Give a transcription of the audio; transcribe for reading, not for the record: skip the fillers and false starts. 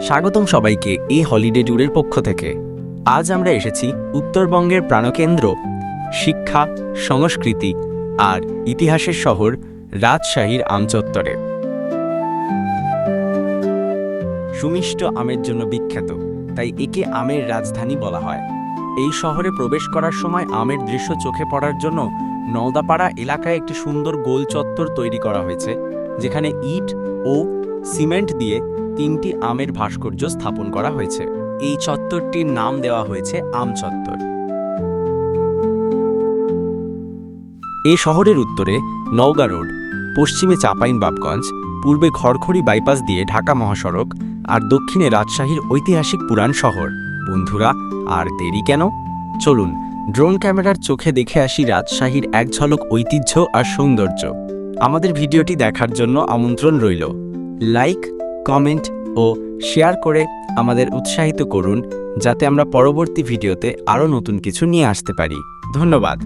স্বাগতম সবাইকে এই হলিডে ট্যুরের পক্ষ থেকে। আজ আমরা এসেছি উত্তরবঙ্গের প্রাণকেন্দ্র, শিক্ষা, সংস্কৃতি আর ইতিহাসের শহর রাজশাহীর আমচত্বরে। সুমিষ্ট আমের জন্য বিখ্যাত, তাই একে আমের রাজধানী বলা হয়। এই শহরে প্রবেশ করার সময় আমের দৃশ্য চোখে পড়ার জন্য নওদাপাড়া এলাকায় একটি সুন্দর গোল চত্বর তৈরি করা হয়েছে, যেখানে ইট ও সিমেন্ট দিয়ে 3টি আমের ভাস্কর্য স্থাপন করা হয়েছে। এই চত্বরটির নাম দেওয়া হয়েছে আম চত্বর। এই শহরের উত্তরে নওগাঁ রোড, পশ্চিমে চাঁপাইনবাবগঞ্জ, পূর্বে খড়খড়ি বাইপাস দিয়ে ঢাকা মহাসড়ক আর দক্ষিণে রাজশাহীর ঐতিহাসিক পুরান শহর। বন্ধুরা, আর দেরি কেন? চলুন ড্রোন ক্যামেরার চোখে দেখে আসি রাজশাহীর এক ঝলক ঐতিহ্য আর সৌন্দর্য। আমাদের ভিডিওটি দেখার জন্য আমন্ত্রণ রইল। লাইক, কমেন্ট ও শেয়ার করে আমাদের উৎসাহিত করুন, যাতে আমরা পরবর্তী ভিডিওতে আরও নতুন কিছু নিয়ে আসতে পারি। ধন্যবাদ।